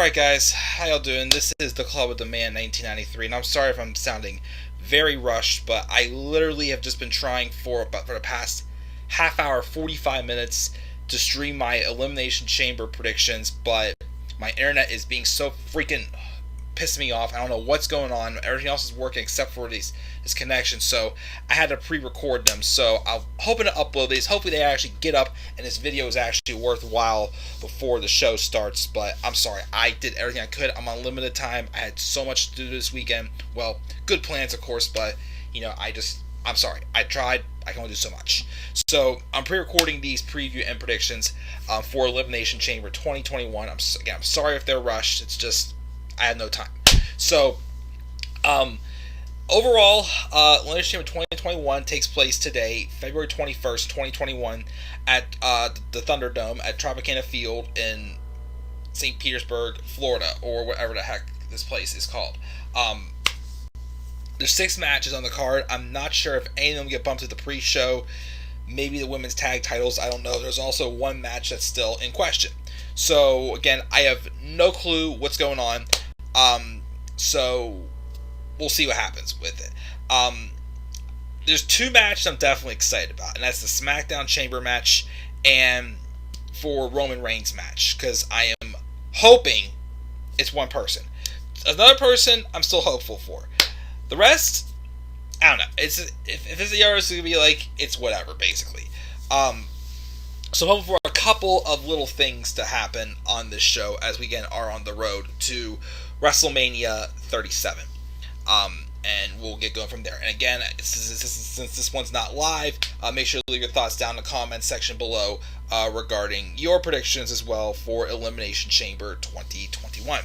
Alright guys, how y'all doing? This is the Club with the Man 1993, and I'm sorry if I'm sounding very rushed, but I literally have just been trying for the past half hour, 45 minutes to stream my Elimination Chamber predictions, but my internet is being so freaking pissing me off. I don't know what's going on. Everything else is working except for this connection, so I had to pre-record them. So I'm hoping to upload these. Hopefully they actually get up and this video is actually worthwhile before the show starts. But I'm sorry, I did everything I could. I'm on limited time. I had so much to do this weekend. Well, good plans of course, but I'm sorry. I tried. I can only do so much. So I'm pre-recording these preview and predictions for Elimination Chamber 2021. I'm sorry if they're rushed. It's just I had no time. So, overall, Elimination Chamber 2021 takes place today, February 21st, 2021, at the Thunderdome at Tropicana Field in St. Petersburg, Florida, or whatever the heck this place is called. There's 6 matches on the card. I'm not sure if any of them get bumped to the pre-show. Maybe the women's tag titles. I don't know. There's also one match that's still in question. So, again, I have no clue what's going on. So we'll see what happens with it. There's 2 matches I'm definitely excited about, and that's the SmackDown Chamber match and for Roman Reigns match, because I am hoping it's one person. Another person I'm still hopeful for. The rest, I don't know. If it's the others, it's gonna be like it's whatever basically. So I'm hoping for a couple of little things to happen on this show as we again are on the road to WrestleMania 37. And we'll get going from there. And again, since this one's not live, make sure to leave your thoughts down in the comments section below regarding your predictions as well for Elimination Chamber 2021.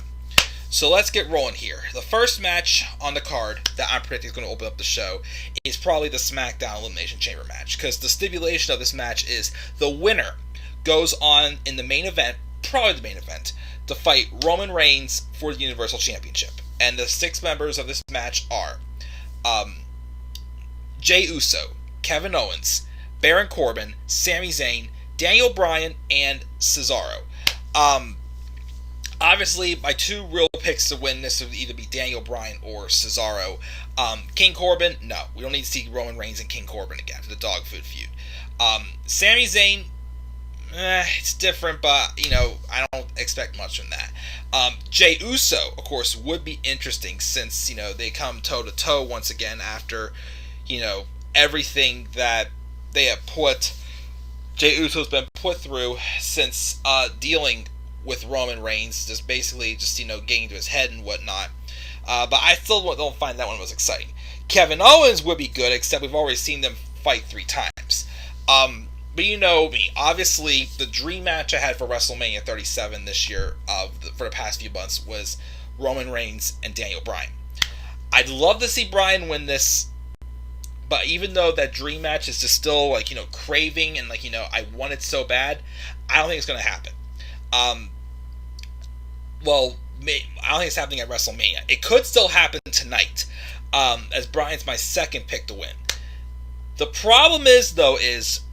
So let's get rolling here. The first match on the card that I'm predicting is going to open up the show is probably the SmackDown Elimination Chamber match, because the stipulation of this match is the winner goes on in the main event, probably the main event, to fight Roman Reigns for the Universal Championship. And the 6 members of this match are Jey Uso, Kevin Owens, Baron Corbin, Sami Zayn, Daniel Bryan, and Cesaro. Obviously, my 2 real picks to win this would either be Daniel Bryan or Cesaro. King Corbin, no. We don't need to see Roman Reigns and King Corbin again for the dog food feud. Sami Zayn, it's different, but, I don't expect much from that. Jey Uso, of course, would be interesting since, they come toe-to-toe once again after, everything that they have put, Jey Uso's been put through since dealing with Roman Reigns, just getting to his head and whatnot. But I still don't find that one was exciting. Kevin Owens would be good, except we've already seen them fight 3 times. But you know me, obviously, the dream match I had for WrestleMania 37 this year, for the past few months, was Roman Reigns and Daniel Bryan. I'd love to see Bryan win this, but even though that dream match is just still, craving and, I want it so bad, I don't think it's going to happen. I don't think it's happening at WrestleMania. It could still happen tonight, as Bryan's my second pick to win. The problem is,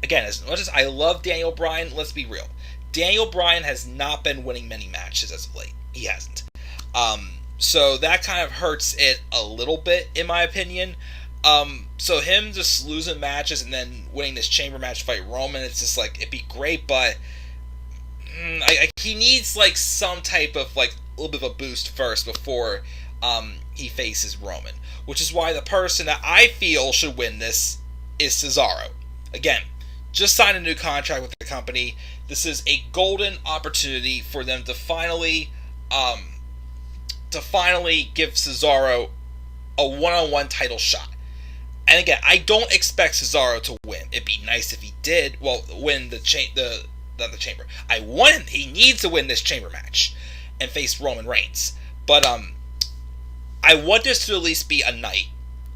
again, as much as I love Daniel Bryan, let's be real. Daniel Bryan has not been winning many matches as of late. He hasn't. So that kind of hurts it a little bit, in my opinion. So him just losing matches and then winning this chamber match fight Roman, it's just it'd be great, but he needs some type of a little bit of a boost first before he faces Roman, which is why the person that I feel should win this is Cesaro. Again, just signed a new contract with the company. This is a golden opportunity for them to finally give Cesaro a one-on-one title shot. And again, I don't expect Cesaro to win. It'd be nice if he did. Well, win the chamber. I want him. He needs to win this chamber match and face Roman Reigns. But I want this to at least be a night,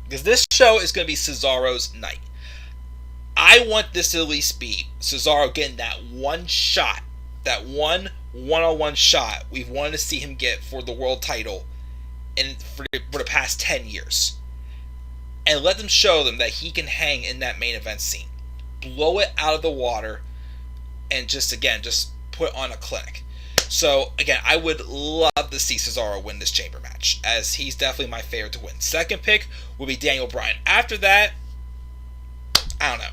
because this show is going to be Cesaro's night. I want this to at least be Cesaro getting that one shot, that one-on-one shot we've wanted to see him get for the world title for the past 10 years. And let them show them that he can hang in that main event scene. Blow it out of the water and just put on a clinic. So, again, I would love to see Cesaro win this chamber match, as he's definitely my favorite to win. Second pick would be Daniel Bryan. After that, I don't know.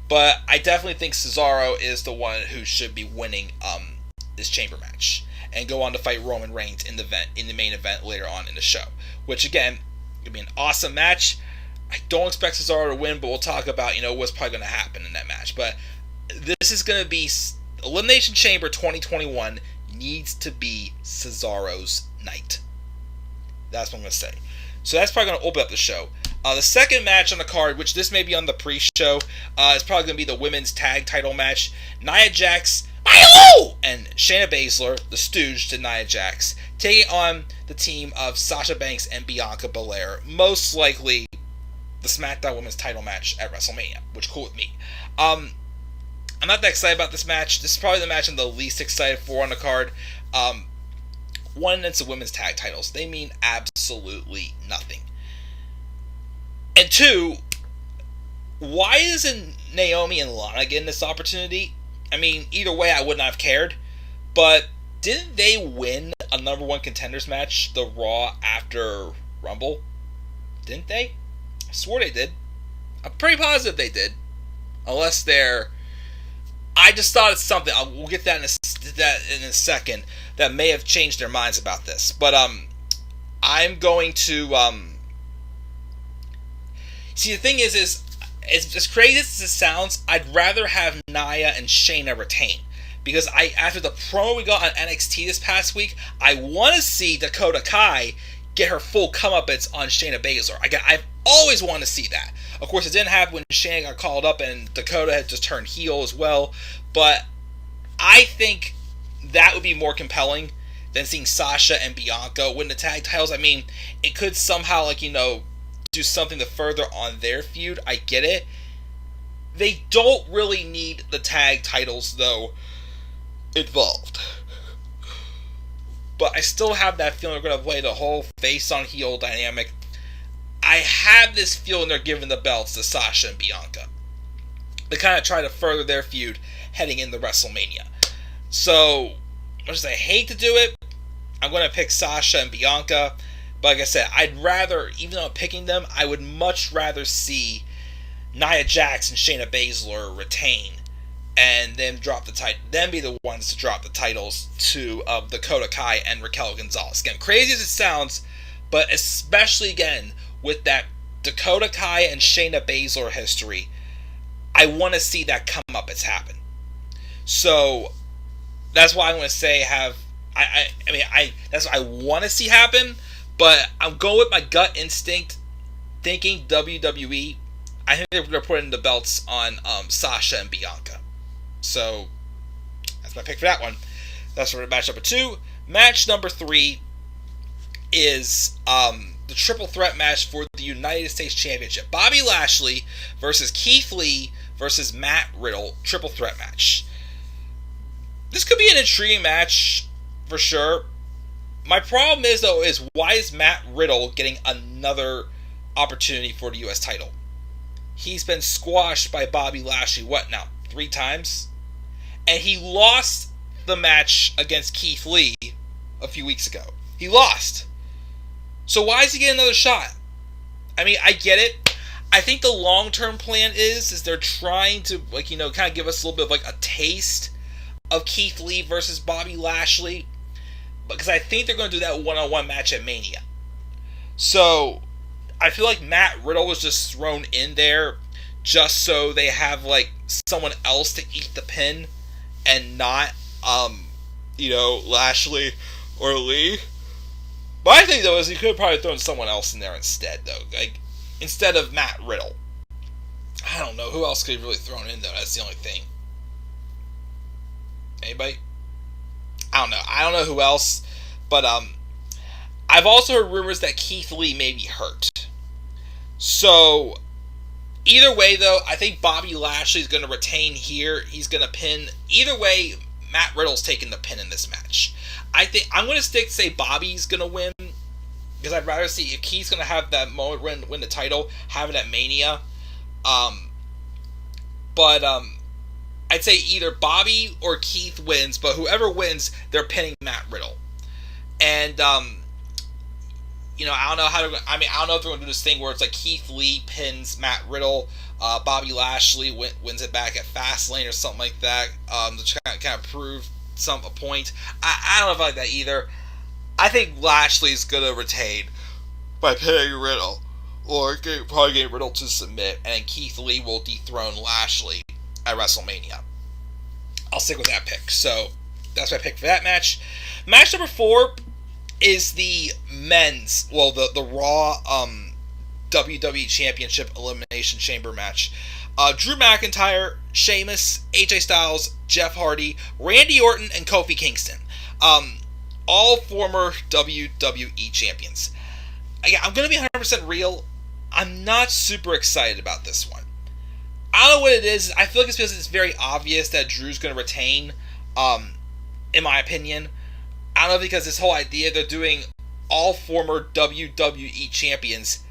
But I definitely think Cesaro is the one who should be winning this chamber match and go on to fight Roman Reigns in the main event later on in the show. Which, again, could be an awesome match. I don't expect Cesaro to win, but we'll talk about, what's probably going to happen in that match. But this is going to be Elimination Chamber 2021 needs to be Cesaro's night. That's what I'm going to say. So that's probably going to open up the show. The second match on the card, which this may be on the pre-show, is probably going to be the women's tag title match. Nia Jax and Shayna Baszler, the stooge to Nia Jax, taking on the team of Sasha Banks and Bianca Belair. Most likely the SmackDown Women's title match at WrestleMania, which is cool with me. I'm not that excited about this match. This is probably the match I'm the least excited for on the card. One, it's the women's tag titles. They mean absolutely nothing. And two, why isn't Naomi and Lana getting this opportunity? I mean, either way, I would not have cared. But didn't they win a number one contenders match, the Raw after Rumble? Didn't they? I swore they did. I'm pretty positive they did. Unless they're... I just thought it's something. We'll get that in a second. That may have changed their minds about this. But I'm going to... See, the thing is as crazy as it sounds, I'd rather have Nia and Shayna retain. Because after the promo we got on NXT this past week, I want to see Dakota Kai get her full comeuppance on Shayna Baszler. I've always wanted to see that. Of course, it didn't happen when Shayna got called up and Dakota had just turned heel as well. But I think that would be more compelling than seeing Sasha and Bianca win the tag titles. I mean, it could somehow, do something to further on their feud. I get it. They don't really need the tag titles, though, involved. But I still have that feeling they're going to play the whole face-on-heel dynamic. I have this feeling they're giving the belts to Sasha and Bianca. They kind of try to further their feud heading into WrestleMania. So, much as I hate to do it, I'm going to pick Sasha and Bianca. But like I said, I'd rather, even though I'm picking them, I would much rather see Nia Jax and Shayna Baszler retain and then be the ones to drop the titles to Dakota Kai and Raquel Gonzalez. Again, crazy as it sounds, but especially again with that Dakota Kai and Shayna Baszler history, I want to see that come up as happen. So that's why I'm going to say that's what I want to see happen. But I'm going with my gut instinct, thinking WWE. I think they're putting the belts on Sasha and Bianca. So, that's my pick for that one. That's for match number 2. Match number 3 is the triple threat match for the United States Championship. Bobby Lashley versus Keith Lee versus Matt Riddle. Triple threat match. This could be an intriguing match, for sure. My problem is why is Matt Riddle getting another opportunity for the U.S. title? He's been squashed by Bobby Lashley, 3 times? And he lost the match against Keith Lee a few weeks ago. He lost. So why is he getting another shot? I mean, I get it. I think the long-term plan is they're trying to, kind of give us a little bit of, a taste of Keith Lee versus Bobby Lashley. Because I think they're going to do that one-on-one match at Mania. So, I feel like Matt Riddle was just thrown in there just so they have, someone else to eat the pin and not, Lashley or Lee. My thing, though, is he could have probably thrown someone else in there instead, though. Instead of Matt Riddle. I don't know. Who else could have really thrown in, though? That's the only thing. Anybody? I don't know who else, but I've also heard rumors that Keith Lee may be hurt. So, either way, though, I think Bobby Lashley's going to retain here. He's going to pin. Either way, Matt Riddle's taking the pin in this match. I think I'm going to say Bobby's going to win, because I'd rather see if Keith's going to have that moment win the title, have it at Mania. But I'd say either Bobby or Keith wins, but whoever wins, they're pinning Matt Riddle. And I don't know how to. I mean, I don't know if they're going to do this thing where it's like Keith Lee pins Matt Riddle, Bobby Lashley wins it back at Fastlane or something like that, to kind of prove a point. I don't know if I like that either. I think Lashley's going to retain by pinning Riddle, or probably getting Riddle to submit, and then Keith Lee will dethrone Lashley at WrestleMania. I'll stick with that pick. So that's my pick for that match. Match number 4 is the men's, the Raw WWE Championship Elimination Chamber match. Drew McIntyre, Sheamus, AJ Styles, Jeff Hardy, Randy Orton, and Kofi Kingston. All former WWE champions. Again, I'm going to be 100% real. I'm not super excited about this one. I don't know what it is. I feel like it's because it's very obvious that Drew's going to retain, in my opinion. I don't know, because this whole idea they're doing all former WWE champions,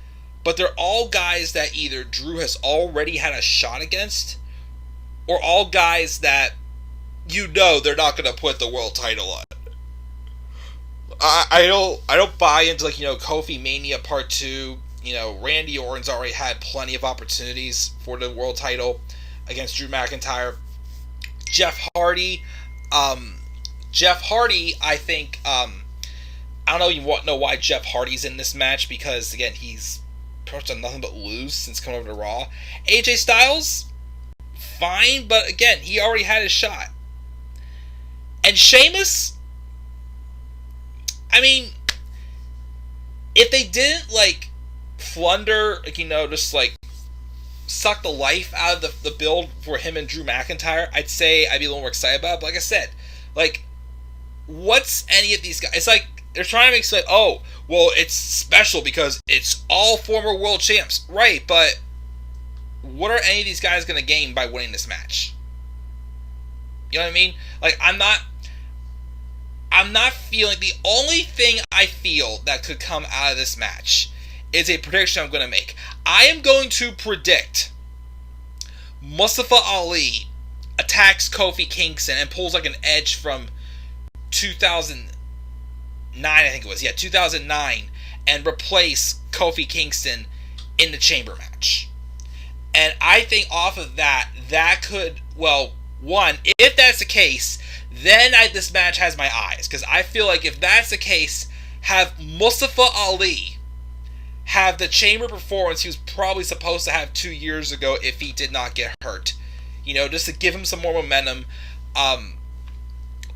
but they're all guys that either Drew has already had a shot against, or all guys that they're not going to put the world title on. I don't buy into Kofi Mania Part 2. Randy Orton's already had plenty of opportunities for the world title against Drew McIntyre. Jeff Hardy, I think, I don't even know why Jeff Hardy's in this match, because, again, he's pretty much done nothing but lose since coming over to Raw. AJ Styles, fine, but, again, he already had his shot. And Sheamus, I mean, if they didn't, flunder, just, suck the life out of the build for him and Drew McIntyre, I'd say I'd be a little more excited about it. But like I said, what's any of these guys? It's like they're trying to make it it's special because it's all former world champs. Right, but what are any of these guys going to gain by winning this match? You know what I mean? I'm not feeling... The only thing I feel that could come out of this match is a prediction I'm going to make. I am going to predict Mustafa Ali attacks Kofi Kingston and pulls an Edge from 2009, I think it was. Yeah, 2009, and replace Kofi Kingston in the Chamber match. And I think off of that could... one, if that's the case, then this match has my eyes. Because I feel like if that's the case, have Mustafa Ali have the Chamber performance he was probably supposed to have 2 years ago if he did not get hurt. Just to give him some more momentum,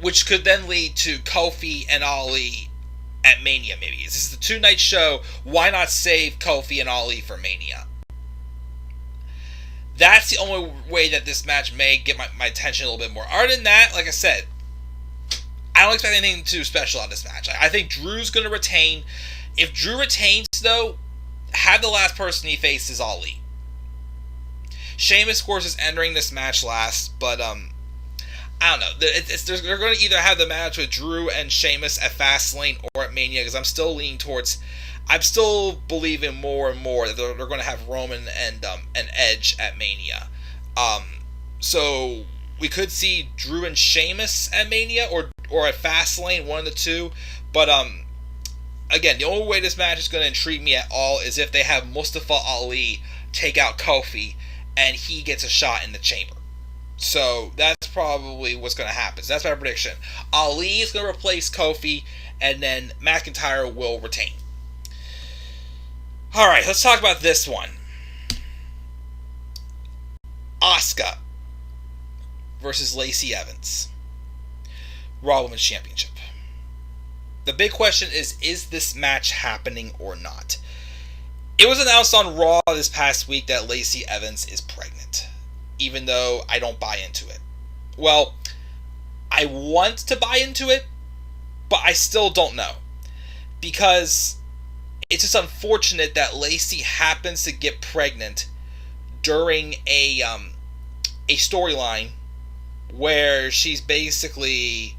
which could then lead to Kofi and Ali at Mania, maybe. This is a 2-night show. Why not save Kofi and Ali for Mania? That's the only way that this match may get my attention a little bit more. Other than that, like I said, I don't expect anything too special out of this match. I think Drew's going to retain. If Drew retains, though, have the last person he faces Ali. Sheamus, of course, is entering this match last, but I don't know. They're going to either have the match with Drew and Sheamus at Fastlane or at Mania, because I'm still leaning towards... I'm still believing more and more that they're going to have Roman and Edge at Mania. So we could see Drew and Sheamus at Mania or at Fastlane, one of the two. But again, the only way this match is going to intrigue me at all is if they have Mustafa Ali take out Kofi and he gets a shot in the Chamber. So that's probably what's going to happen. So that's my prediction. Ali is going to replace Kofi, and then McIntyre will retain. Alright, let's talk about this one. Asuka versus Lacey Evans. Raw Women's Championship. The big question is this match happening or not? It was announced on Raw this past week that Lacey Evans is pregnant, even though I don't buy into it. Well, I want to buy into it, but I still don't know. Because it's just unfortunate that Lacey happens to get pregnant during a storyline where she's basically,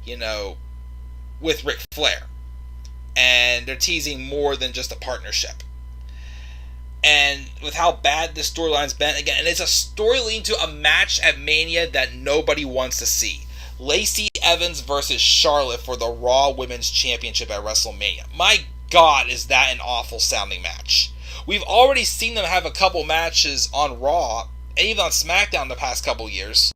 with Ric Flair. And they're teasing more than just a partnership. And with how bad this storyline's been, again, and it's a story leading to a match at Mania that nobody wants to see. Lacey Evans versus Charlotte for the Raw Women's Championship at WrestleMania. My God, is that an awful sounding match. We've already seen them have a couple matches on Raw, and even on SmackDown the past couple years.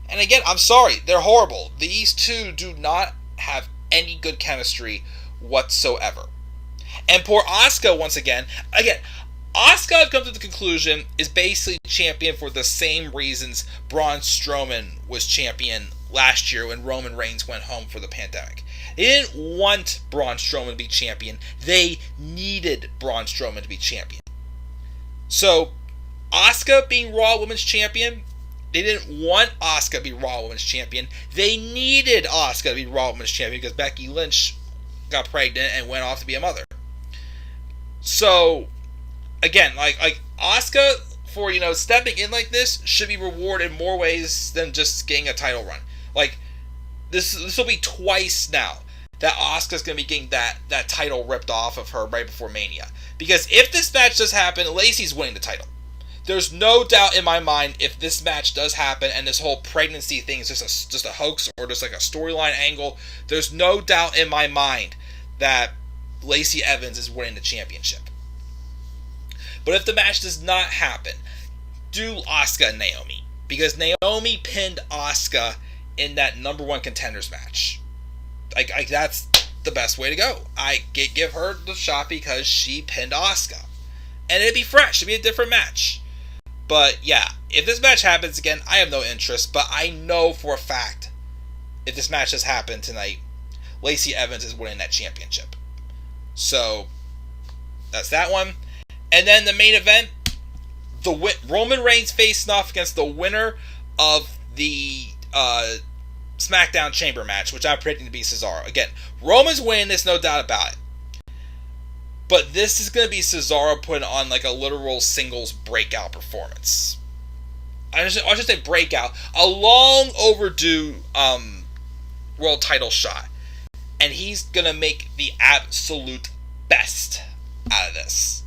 And again, I'm sorry, they're horrible. These two do not have any good chemistry whatsoever. And poor Asuka, once again, Asuka, I've come to the conclusion, is basically champion for the same reasons Braun Strowman was champion last year when Roman Reigns went home for the pandemic. They didn't want Braun Strowman to be champion. They needed Braun Strowman to be champion. So, Asuka being Raw Women's Champion, they didn't want Asuka to be Raw Women's Champion. They needed Asuka to be Raw Women's Champion because Becky Lynch got pregnant and went off to be a mother. So, again, like Asuka, for, stepping in like this, should be rewarded in more ways than just getting a title run. Like, this will be twice now that Asuka's going to be getting that title ripped off of her right before Mania. Because if this match does happen, Lacey's winning the title. There's no doubt in my mind, if this match does happen and this whole pregnancy thing is just a hoax or just like a storyline angle, there's no doubt in my mind that Lacey Evans is winning the championship. But if the match does not happen, do Asuka and Naomi. Because Naomi pinned Asuka in that number one contenders match. Like that's the best way to go. I give her the shot because she pinned Asuka. And it'd be fresh. It'd be a different match. But yeah, if this match happens again, I have no interest. But I know for a fact, if this match does happen tonight, Lacey Evans is winning that championship. So, that's that one. And then the main event, Roman Reigns facing off against the winner of the SmackDown Chamber match, which I'm predicting to be Cesaro. Again, Roman's winning this, no doubt about it. But this is going to be Cesaro putting on like a literal singles breakout performance. I should say breakout. A long overdue world title shot. And he's going to make the absolute best out of this.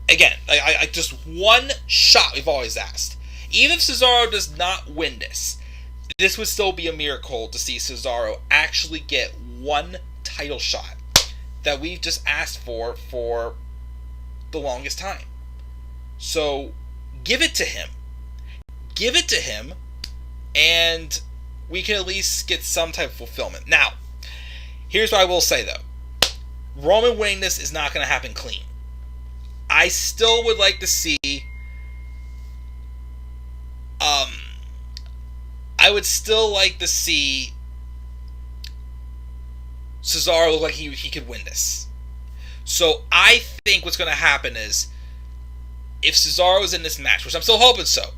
Again, I just one shot we've always asked. Even if Cesaro does not win this would still be a miracle to see Cesaro actually get one title shot that we've just asked for the longest time. So, give it to him. Give it to him, and we can at least get some type of fulfillment. Now, here's what I will say, though. Roman winning this is not going to happen clean. I still would like to see... I would still like to see Cesaro look like he could win this. So I think what's going to happen is, if Cesaro is in this match, which I'm still hoping so,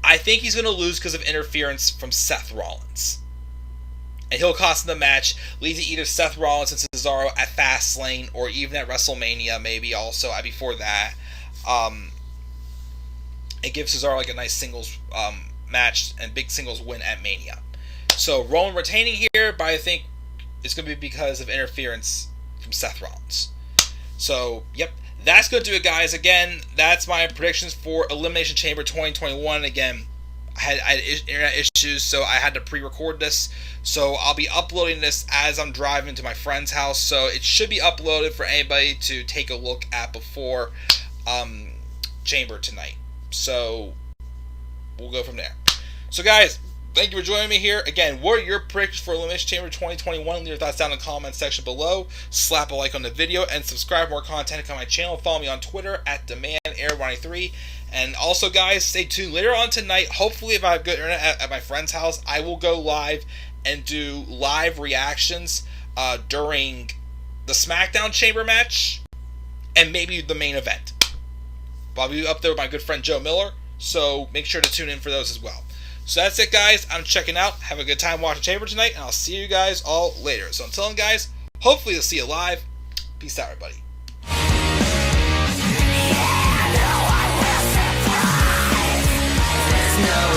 I think he's going to lose because of interference from Seth Rollins. And he'll cost him the match, leading to either Seth Rollins and Cesaro at Fastlane, or even at WrestleMania, maybe also before that. It gives Cesaro like a nice singles match and big singles win at Mania. So Roman retaining here, but I think it's going to be because of interference from Seth Rollins. So, yep, that's going to do it, guys. Again, that's my predictions for Elimination Chamber 2021. Again, I had internet issues, so I had to pre-record this. So I'll be uploading this as I'm driving to my friend's house. So it should be uploaded for anybody to take a look at before Chamber tonight. So we'll go from there. So guys, thank you for joining me here. Again, what are your predictions for Elimination Chamber 2021? Leave your thoughts down in the comment section below. Slap a like on the video and subscribe for more content on my channel. Follow me on Twitter at DemandAir93. And also, guys, stay tuned later on tonight. Hopefully, if I have good internet at my friend's house, I will go live and do live reactions during the SmackDown Chamber match and maybe the main event. I'll be up there with my good friend Joe Miller, so make sure to tune in for those as well. So that's it, guys. I'm checking out. Have a good time watching Chamber tonight, and I'll see you guys all later. So until then, guys, hopefully I'll see you live. Peace out, everybody. No